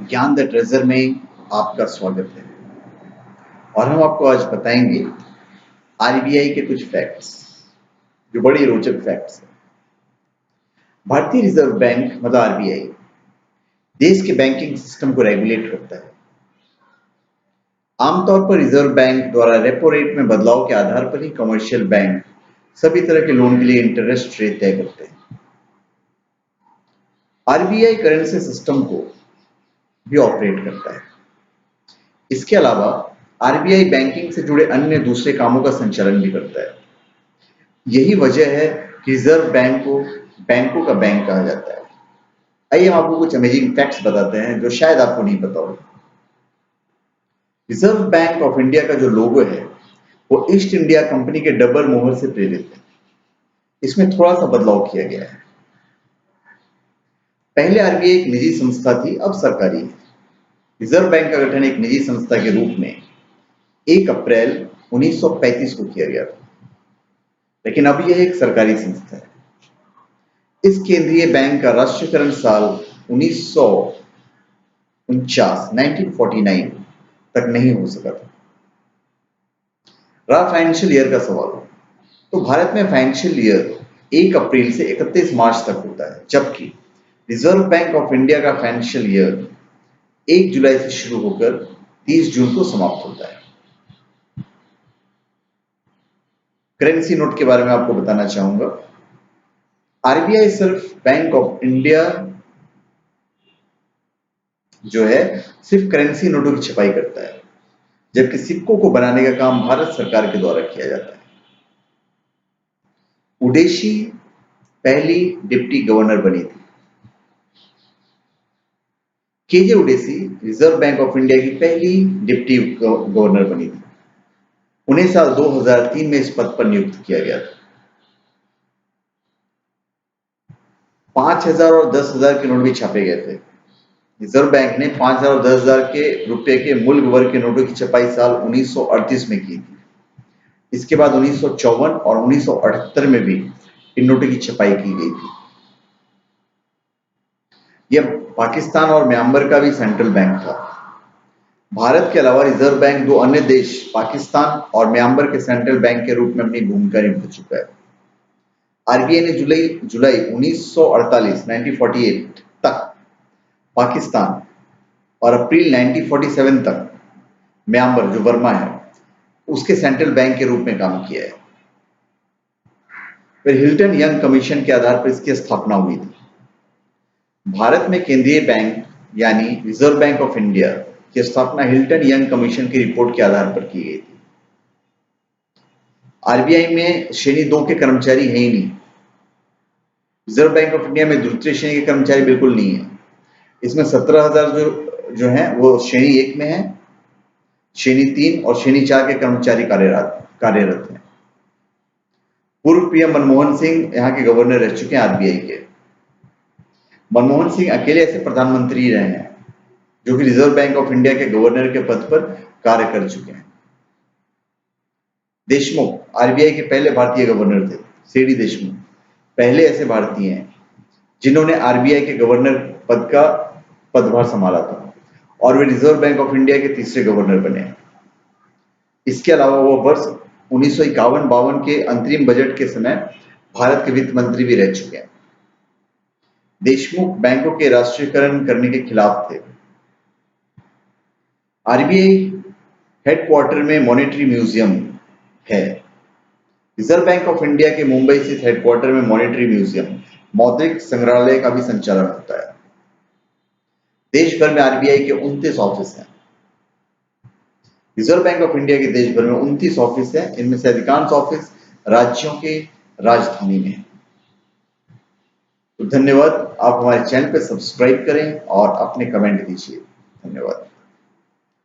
ज्ञान the treasure में आपका स्वागत है और हम आपको आज बताएंगे आरबीआई के कुछ फैक्ट्स जो बड़ी रोचक फैक्ट्स हैं। भारतीय रिजर्व बैंक मतलब आरबीआई देश के बैंकिंग सिस्टम को रेगुलेट करता है। आमतौर पर रिजर्व बैंक द्वारा रेपो रेट में बदलाव के आधार पर ही कमर्शियल बैंक सभी तरह के लोन के लिए इंटरेस्ट रेट तय करते हैं। आरबीआई करेंसी सिस्टम को भी ऑपरेट करता है। इसके अलावा आरबीआई बैंकिंग से जुड़े अन्य दूसरे कामों का संचालन भी करता है। यही वजह है कि रिजर्व बैंक को बैंकों का बैंक कहा जाता है। आइए हम आपको कुछ अमेजिंग फैक्ट्स बताते हैं जो शायद आपको नहीं पता हो। रिजर्व बैंक ऑफ इंडिया का जो लोगो है वो ईस्ट इंडिया कंपनी के डबल मोहर से प्रेरित है। इसमें थोड़ा सा बदलाव किया गया है। पहले आरबीआई एक निजी संस्था थी, अब सरकारी है। रिजर्व बैंक का गठन एक निजी संस्था के रूप में 1 अप्रैल 1935 को किया गया था, लेकिन अब यह एक सरकारी संस्था है। इस केंद्रीय बैंक का राष्ट्रीयकरण साल 1949 तक नहीं हो सका था। रहा फाइनेंशियल ईयर का सवाल, तो भारत में फाइनेंशियल ईयर 1 अप्रैल से 31 मार्च तक होता है, जबकि रिजर्व बैंक ऑफ इंडिया का फाइनेंशियल ईयर 1 जुलाई से शुरू होकर 30 जून को समाप्त होता है। करेंसी नोट के बारे में आपको बताना चाहूंगा। आरबीआई सिर्फ बैंक ऑफ इंडिया जो है सिर्फ करेंसी नोटों की छपाई करता है, जबकि सिक्कों को बनाने का काम भारत सरकार के द्वारा किया जाता है। उडेशी पहली डिप्टी गवर्नर बनी थी। KJ Udeshi Reserve Bank of India की पहली डिप्टी गवर्नर बनी थी। उन्हें साल 2003 में इस पद पर नियुक्त किया गया था। 5,000 और 10,000 के नोट भी छापे गए थे। रिजर्व बैंक ने 5,000 और 10,000 के रुपए के मुल्क वर्ग के नोटों की छपाई साल 1938 में की थी। इसके बाद 1954 और 1978 में भी इन नोटों की छपाई की गई थी। यह पाकिस्तान और म्यांमार का भी सेंट्रल बैंक था। भारत के अलावा रिजर्व बैंक 2 अन्य देश पाकिस्तान और म्यांमार के सेंट्रल बैंक के रूप में अपनी भूमिका निभा चुका है। आरबीआई ने जुलाई 1948 तक पाकिस्तान और अप्रैल 1947 तक म्यांमार जो बर्मा है उसके सेंट्रल बैंक के रूप में काम किया है। फिर हिल्टन यंग कमीशन के आधार पर इसकी स्थापना हुई थी। भारत में केंद्रीय बैंक यानी रिजर्व बैंक ऑफ इंडिया की स्थापना हिल्टन यंग कमीशन की रिपोर्ट के आधार पर की गई थी। आरबीआई में श्रेणी 2 के कर्मचारी है ही नहीं। रिजर्व बैंक ऑफ इंडिया में द्वितीय श्रेणी के कर्मचारी बिल्कुल नहीं है। इसमें 17,000 जो है वो श्रेणी 1 में है, श्रेणी 3 और श्रेणी 4 के कर्मचारी कार्यरत हैं। पूर्व पीएम मनमोहन सिंह यहाँ के गवर्नर रह चुके हैं आरबीआई के। मनमोहन सिंह अकेले ऐसे प्रधानमंत्री रहे हैं जो कि रिजर्व बैंक ऑफ इंडिया के गवर्नर के पद पर कार्य कर चुके हैं। देशमुख आरबीआई के पहले भारतीय गवर्नर थे। सीडी देशमुख पहले ऐसे भारतीय हैं जिन्होंने आरबीआई के गवर्नर पद का पदभार संभाला था और वे रिजर्व बैंक ऑफ इंडिया के तीसरे गवर्नर बने। इसके अलावा वो वर्ष 1951-52 के अंतरिम बजट के समय भारत के वित्त मंत्री भी रह चुके हैं। देशमुख बैंकों के राष्ट्रीयकरण करने के खिलाफ थे। आरबीआई हेडक्वार्टर में मॉनेटरी म्यूजियम है। रिजर्व बैंक ऑफ इंडिया के मुंबई स्थित हेडक्वार्टर में मॉनेटरी म्यूजियम मौद्रिक संग्रहालय का भी संचालन होता है। देश भर में आरबीआई के 29 ऑफिस हैं। रिजर्व बैंक ऑफ इंडिया के देश भर में 29 ऑफिस हैं। इनमें से अधिकांश ऑफिस राज्यों के राजधानी में है। तो धन्यवाद। आप हमारे चैनल पर सब्सक्राइब करें और अपने कमेंट दीजिए। धन्यवाद।